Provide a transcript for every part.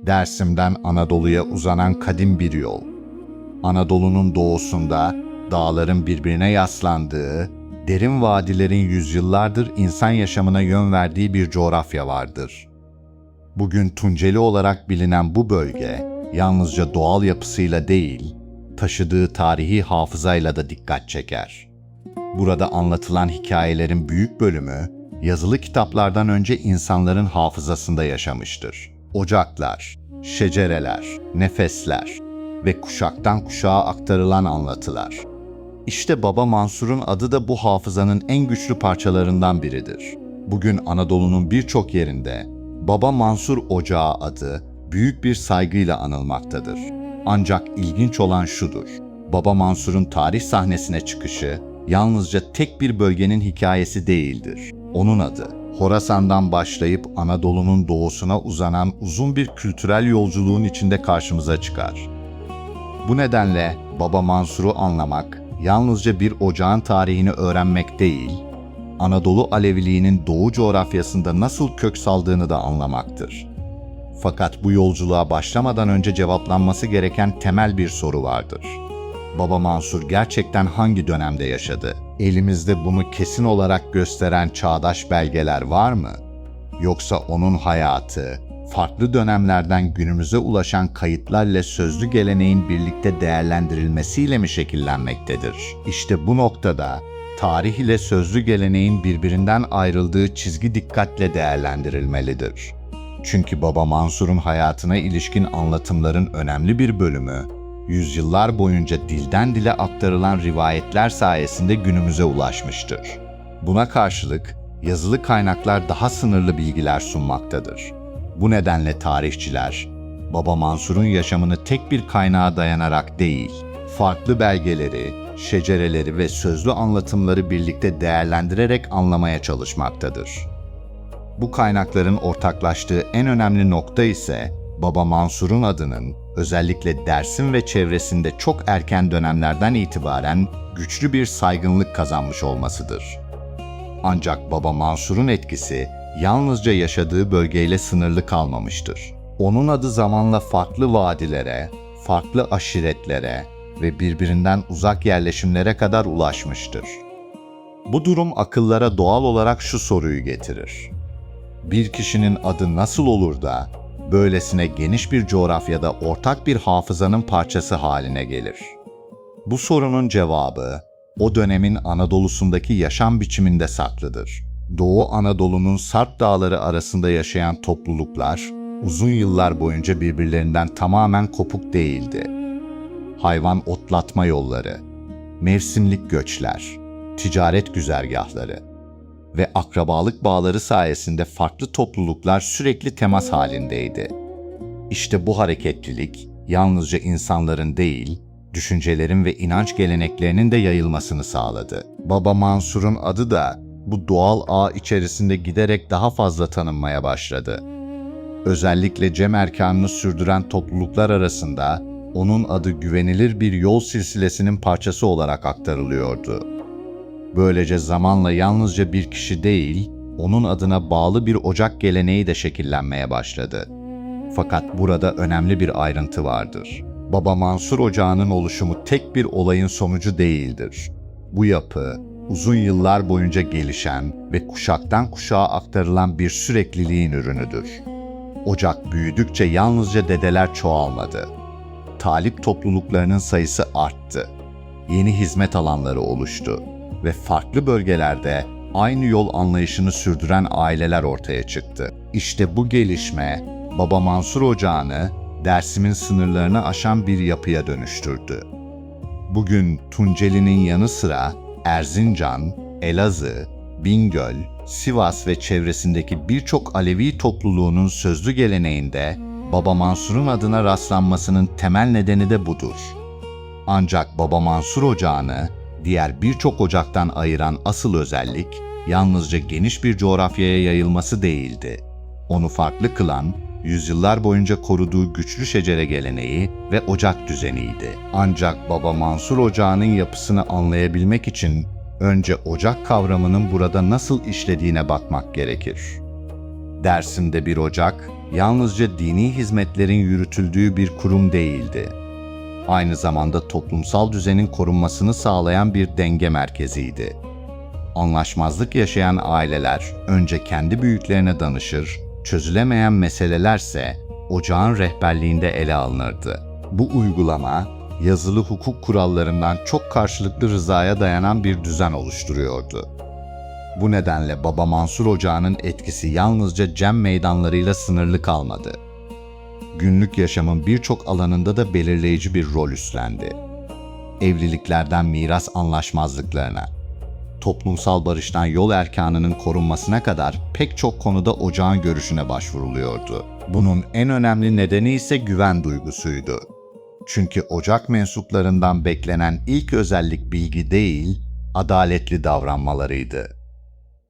Dersim'den Anadolu'ya uzanan kadim bir yol. Anadolu'nun doğusunda dağların birbirine yaslandığı, derin vadilerin yüzyıllardır insan yaşamına yön verdiği bir coğrafya vardır. Bugün Tunceli olarak bilinen bu bölge, yalnızca doğal yapısıyla değil, taşıdığı tarihi hafızayla da dikkat çeker. Burada anlatılan hikayelerin büyük bölümü, yazılı kitaplardan önce insanların hafızasında yaşamıştır. Ocaklar, şecereler, nefesler ve kuşaktan kuşağa aktarılan anlatılar. İşte Baba Mansur'un adı da bu hafızanın en güçlü parçalarından biridir. Bugün Anadolu'nun birçok yerinde Baba Mansur Ocağı adı büyük bir saygıyla anılmaktadır. Ancak ilginç olan şudur: Baba Mansur'un tarih sahnesine çıkışı yalnızca tek bir bölgenin hikayesi değildir. Onun adı, Horasan'dan başlayıp Anadolu'nun doğusuna uzanan uzun bir kültürel yolculuğun içinde karşımıza çıkar. Bu nedenle Baba Mansur'u anlamak, yalnızca bir ocağın tarihini öğrenmek değil, Anadolu Aleviliğinin Doğu coğrafyasında nasıl kök saldığını da anlamaktır. Fakat bu yolculuğa başlamadan önce cevaplanması gereken temel bir soru vardır. Baba Mansur gerçekten hangi dönemde yaşadı? Elimizde bunu kesin olarak gösteren çağdaş belgeler var mı? Yoksa onun hayatı, farklı dönemlerden günümüze ulaşan kayıtlarla sözlü geleneğin birlikte değerlendirilmesiyle mi şekillenmektedir? İşte bu noktada tarih ile sözlü geleneğin birbirinden ayrıldığı çizgi dikkatle değerlendirilmelidir. Çünkü Baba Mansur'un hayatına ilişkin anlatımların önemli bir bölümü, yüzyıllar boyunca dilden dile aktarılan rivayetler sayesinde günümüze ulaşmıştır. Buna karşılık yazılı kaynaklar daha sınırlı bilgiler sunmaktadır. Bu nedenle tarihçiler, Baba Mansur'un yaşamını tek bir kaynağa dayanarak değil, farklı belgeleri, şecereleri ve sözlü anlatımları birlikte değerlendirerek anlamaya çalışmaktadır. Bu kaynakların ortaklaştığı en önemli nokta ise Baba Mansur'un adının özellikle Dersim ve çevresinde çok erken dönemlerden itibaren güçlü bir saygınlık kazanmış olmasıdır. Ancak Baba Mansur'un etkisi yalnızca yaşadığı bölgeyle sınırlı kalmamıştır. Onun adı zamanla farklı vadilere, farklı aşiretlere ve birbirinden uzak yerleşimlere kadar ulaşmıştır. Bu durum akıllara doğal olarak şu soruyu getirir: bir kişinin adı nasıl olur da böylesine geniş bir coğrafyada ortak bir hafızanın parçası haline gelir? Bu sorunun cevabı o dönemin Anadolu'sundaki yaşam biçiminde saklıdır. Doğu Anadolu'nun Sarp Dağları arasında yaşayan topluluklar uzun yıllar boyunca birbirlerinden tamamen kopuk değildi. Hayvan otlatma yolları, mevsimlik göçler, ticaret güzergahları ve akrabalık bağları sayesinde farklı topluluklar sürekli temas halindeydi. İşte bu hareketlilik yalnızca insanların değil, düşüncelerin ve inanç geleneklerinin de yayılmasını sağladı. Baba Mansur'un adı da bu doğal ağ içerisinde giderek daha fazla tanınmaya başladı. Özellikle cem erkanını sürdüren topluluklar arasında onun adı güvenilir bir yol silsilesinin parçası olarak aktarılıyordu. Böylece zamanla yalnızca bir kişi değil, onun adına bağlı bir ocak geleneği de şekillenmeye başladı. Fakat burada önemli bir ayrıntı vardır. Baba Mansur Ocağı'nın oluşumu tek bir olayın sonucu değildir. Bu yapı, uzun yıllar boyunca gelişen ve kuşaktan kuşağa aktarılan bir sürekliliğin ürünüdür. Ocak büyüdükçe yalnızca dedeler çoğalmadı. Talip topluluklarının sayısı arttı. Yeni hizmet alanları oluştu ve farklı bölgelerde aynı yol anlayışını sürdüren aileler ortaya çıktı. İşte bu gelişme, Baba Mansur Ocağı'nı Dersim'in sınırlarını aşan bir yapıya dönüştürdü. Bugün Tunceli'nin yanı sıra Erzincan, Elazığ, Bingöl, Sivas ve çevresindeki birçok Alevi topluluğunun sözlü geleneğinde Baba Mansur'un adına rastlanmasının temel nedeni de budur. Ancak Baba Mansur Ocağı'nı diğer birçok ocaktan ayıran asıl özellik yalnızca geniş bir coğrafyaya yayılması değildi. Onu farklı kılan, yüzyıllar boyunca koruduğu güçlü şecere geleneği ve ocak düzeniydi. Ancak Baba Mansur Ocağı'nın yapısını anlayabilmek için önce ocak kavramının burada nasıl işlediğine bakmak gerekir. Dersim'de bir ocak, yalnızca dini hizmetlerin yürütüldüğü bir kurum değildi. Aynı zamanda toplumsal düzenin korunmasını sağlayan bir denge merkeziydi. Anlaşmazlık yaşayan aileler önce kendi büyüklerine danışır, çözülemeyen meselelerse ocağın rehberliğinde ele alınırdı. Bu uygulama, yazılı hukuk kurallarından çok karşılıklı rızaya dayanan bir düzen oluşturuyordu. Bu nedenle Baba Mansur Ocağı'nın etkisi yalnızca cem meydanlarıyla sınırlı kalmadı. Günlük yaşamın birçok alanında da belirleyici bir rol üstlendi. Evliliklerden miras anlaşmazlıklarına, toplumsal barıştan yol erkanının korunmasına kadar pek çok konuda ocağın görüşüne başvuruluyordu. Bunun en önemli nedeni ise güven duygusuydu. Çünkü ocak mensuplarından beklenen ilk özellik bilgi değil, adaletli davranmalarıydı.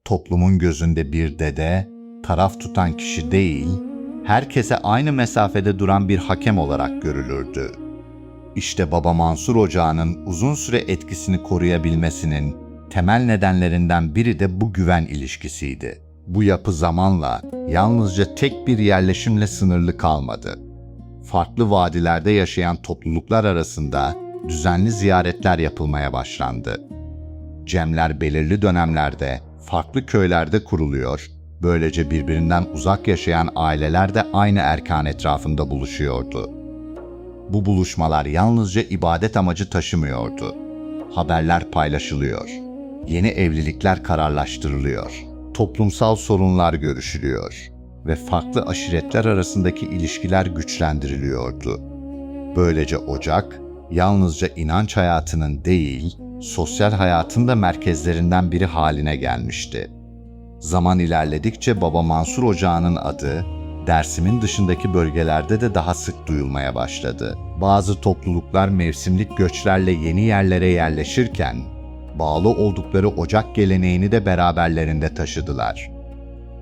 Toplumun gözünde bir dede, taraf tutan kişi değil, herkese aynı mesafede duran bir hakem olarak görülürdü. İşte Baba Mansur Ocağı'nın uzun süre etkisini koruyabilmesinin temel nedenlerinden biri de bu güven ilişkisiydi. Bu yapı zamanla yalnızca tek bir yerleşimle sınırlı kalmadı. Farklı vadilerde yaşayan topluluklar arasında düzenli ziyaretler yapılmaya başlandı. Cemler belirli dönemlerde farklı köylerde kuruluyor, böylece birbirinden uzak yaşayan aileler de aynı erkan etrafında buluşuyordu. Bu buluşmalar yalnızca ibadet amacı taşımıyordu. Haberler paylaşılıyor, yeni evlilikler kararlaştırılıyor, toplumsal sorunlar görüşülüyor ve farklı aşiretler arasındaki ilişkiler güçlendiriliyordu. Böylece ocak, yalnızca inanç hayatının değil, sosyal hayatın da merkezlerinden biri haline gelmişti. Zaman ilerledikçe Baba Mansur Ocağı'nın adı, Dersim'in dışındaki bölgelerde de daha sık duyulmaya başladı. Bazı topluluklar mevsimlik göçlerle yeni yerlere yerleşirken, bağlı oldukları ocak geleneğini de beraberlerinde taşıdılar.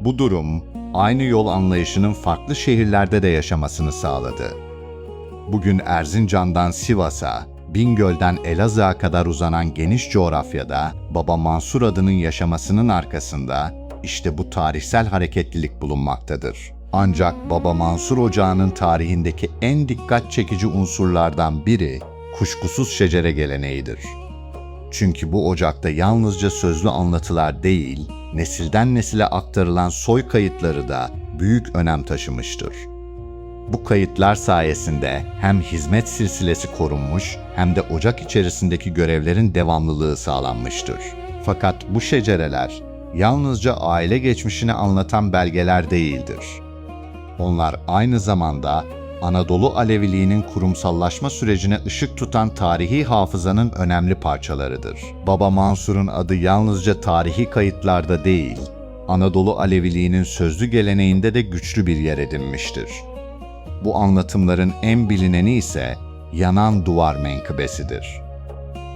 Bu durum, aynı yol anlayışının farklı şehirlerde de yaşamasını sağladı. Bugün Erzincan'dan Sivas'a, Bingöl'den Elazığ'a kadar uzanan geniş coğrafyada Baba Mansur adının yaşamasının arkasında işte bu tarihsel hareketlilik bulunmaktadır. Ancak Baba Mansur Ocağı'nın tarihindeki en dikkat çekici unsurlardan biri kuşkusuz şecere geleneğidir. Çünkü bu ocakta yalnızca sözlü anlatılar değil, nesilden nesile aktarılan soy kayıtları da büyük önem taşımıştır. Bu kayıtlar sayesinde hem hizmet silsilesi korunmuş hem de ocak içerisindeki görevlerin devamlılığı sağlanmıştır. Fakat bu şecereler yalnızca aile geçmişini anlatan belgeler değildir. Onlar aynı zamanda Anadolu Aleviliğinin kurumsallaşma sürecine ışık tutan tarihi hafızanın önemli parçalarıdır. Baba Mansur'un adı yalnızca tarihi kayıtlarda değil, Anadolu Aleviliğinin sözlü geleneğinde de güçlü bir yer edinmiştir. Bu anlatımların en bilineni ise Yanan Duvar menkıbesidir.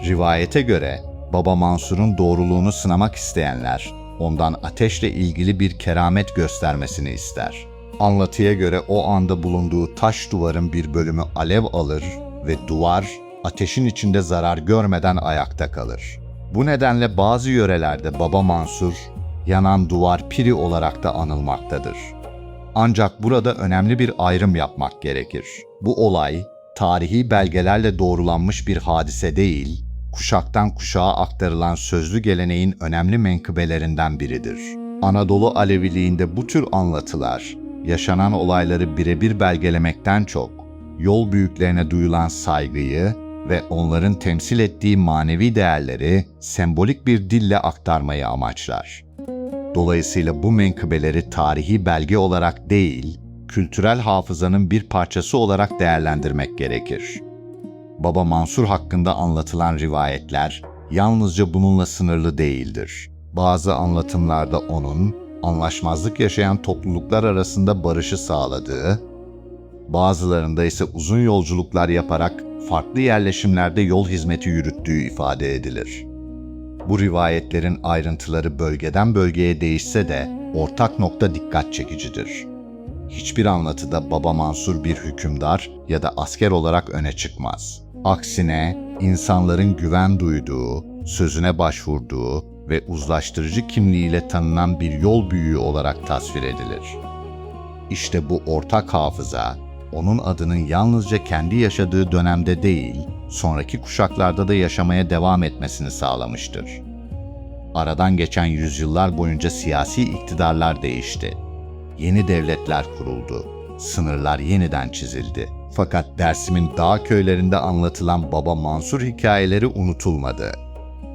Rivayete göre Baba Mansur'un doğruluğunu sınamak isteyenler ondan ateşle ilgili bir keramet göstermesini ister. Anlatıya göre o anda bulunduğu taş duvarın bir bölümü alev alır ve duvar ateşin içinde zarar görmeden ayakta kalır. Bu nedenle bazı yörelerde Baba Mansur, Yanan Duvar Piri olarak da anılmaktadır. Ancak burada önemli bir ayrım yapmak gerekir. Bu olay, tarihi belgelerle doğrulanmış bir hadise değil, kuşaktan kuşağa aktarılan sözlü geleneğin önemli menkıbelerinden biridir. Anadolu Aleviliğinde bu tür anlatılar, yaşanan olayları birebir belgelemekten çok, yol büyüklerine duyulan saygıyı ve onların temsil ettiği manevi değerleri sembolik bir dille aktarmayı amaçlar. Dolayısıyla bu menkıbeleri tarihi belge olarak değil, kültürel hafızanın bir parçası olarak değerlendirmek gerekir. Baba Mansur hakkında anlatılan rivayetler yalnızca bununla sınırlı değildir. Bazı anlatımlarda onun, anlaşmazlık yaşayan topluluklar arasında barışı sağladığı, bazılarında ise uzun yolculuklar yaparak farklı yerleşimlerde yol hizmeti yürüttüğü ifade edilir. Bu rivayetlerin ayrıntıları bölgeden bölgeye değişse de ortak nokta dikkat çekicidir. Hiçbir anlatıda Baba Mansur bir hükümdar ya da asker olarak öne çıkmaz. Aksine insanların güven duyduğu, sözüne başvurduğu ve uzlaştırıcı kimliğiyle tanınan bir yol büyüğü olarak tasvir edilir. İşte bu ortak hafıza, onun adının yalnızca kendi yaşadığı dönemde değil, sonraki kuşaklarda da yaşamaya devam etmesini sağlamıştır. Aradan geçen yüzyıllar boyunca siyasi iktidarlar değişti. Yeni devletler kuruldu, sınırlar yeniden çizildi. Fakat Dersim'in dağ köylerinde anlatılan Baba Mansur hikayeleri unutulmadı.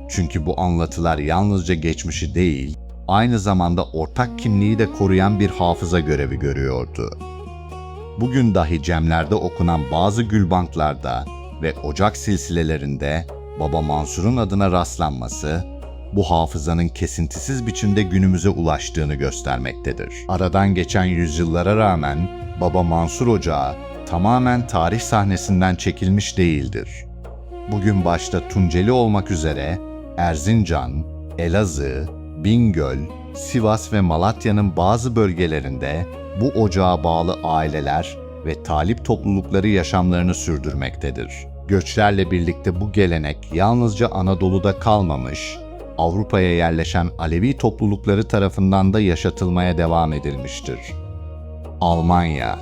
Çünkü bu anlatılar yalnızca geçmişi değil, aynı zamanda ortak kimliği de koruyan bir hafıza görevi görüyordu. Bugün dahi cemlerde okunan bazı gülbanklarda ve ocak silsilelerinde Baba Mansur'un adına rastlanması, bu hafızanın kesintisiz biçimde günümüze ulaştığını göstermektedir. Aradan geçen yüzyıllara rağmen Baba Mansur Ocağı tamamen tarih sahnesinden çekilmiş değildir. Bugün başta Tunceli olmak üzere Erzincan, Elazığ, Bingöl, Sivas ve Malatya'nın bazı bölgelerinde bu ocağa bağlı aileler ve talip toplulukları yaşamlarını sürdürmektedir. Göçlerle birlikte bu gelenek yalnızca Anadolu'da kalmamış, Avrupa'ya yerleşen Alevi toplulukları tarafından da yaşatılmaya devam edilmiştir. Almanya,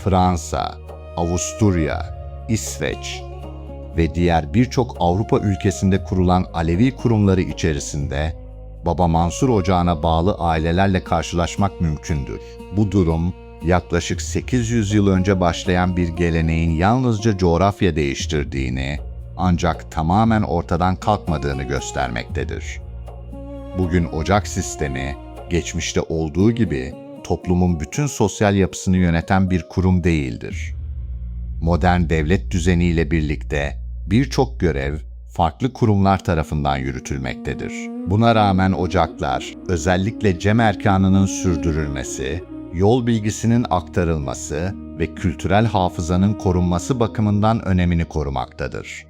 Fransa, Avusturya, İsveç ve diğer birçok Avrupa ülkesinde kurulan Alevi kurumları içerisinde Baba Mansur Ocağı'na bağlı ailelerle karşılaşmak mümkündür. Bu durum, yaklaşık 800 yıl önce başlayan bir geleneğin yalnızca coğrafya değiştirdiğini, ancak tamamen ortadan kalkmadığını göstermektedir. Bugün ocak sistemi, geçmişte olduğu gibi toplumun bütün sosyal yapısını yöneten bir kurum değildir. Modern devlet düzeniyle birlikte birçok görev farklı kurumlar tarafından yürütülmektedir. Buna rağmen ocaklar, özellikle cem erkanının sürdürülmesi, yol bilgisinin aktarılması ve kültürel hafızanın korunması bakımından önemini korumaktadır.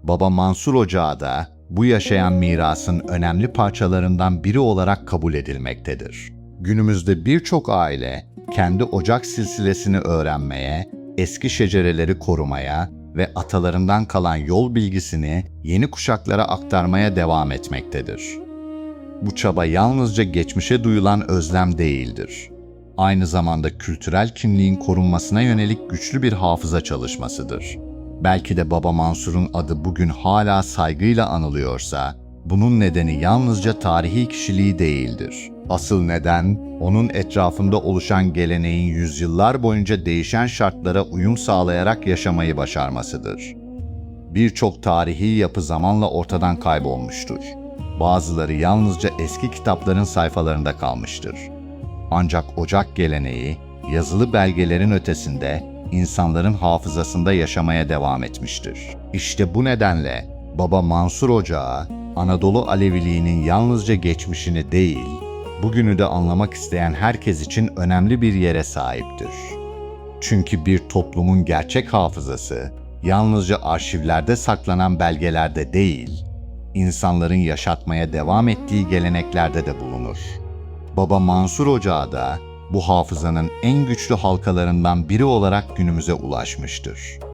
Baba Mansur Ocağı da bu yaşayan mirasın önemli parçalarından biri olarak kabul edilmektedir. Günümüzde birçok aile kendi ocak silsilesini öğrenmeye, eski şecereleri korumaya ve atalarından kalan yol bilgisini yeni kuşaklara aktarmaya devam etmektedir. Bu çaba yalnızca geçmişe duyulan özlem değildir. Aynı zamanda kültürel kimliğin korunmasına yönelik güçlü bir hafıza çalışmasıdır. Belki de Baba Mansur'un adı bugün hala saygıyla anılıyorsa, bunun nedeni yalnızca tarihi kişiliği değildir. Asıl neden, onun etrafında oluşan geleneğin yüzyıllar boyunca değişen şartlara uyum sağlayarak yaşamayı başarmasıdır. Birçok tarihi yapı zamanla ortadan kaybolmuştur. Bazıları yalnızca eski kitapların sayfalarında kalmıştır. Ancak ocak geleneği, yazılı belgelerin ötesinde insanların hafızasında yaşamaya devam etmiştir. İşte bu nedenle Baba Mansur Ocağı, Anadolu Aleviliğinin yalnızca geçmişini değil, bugünü de anlamak isteyen herkes için önemli bir yere sahiptir. Çünkü bir toplumun gerçek hafızası, yalnızca arşivlerde saklanan belgelerde değil, insanların yaşatmaya devam ettiği geleneklerde de bulunur. Baba Mansur Ocağı da bu hafızanın en güçlü halkalarından biri olarak günümüze ulaşmıştır.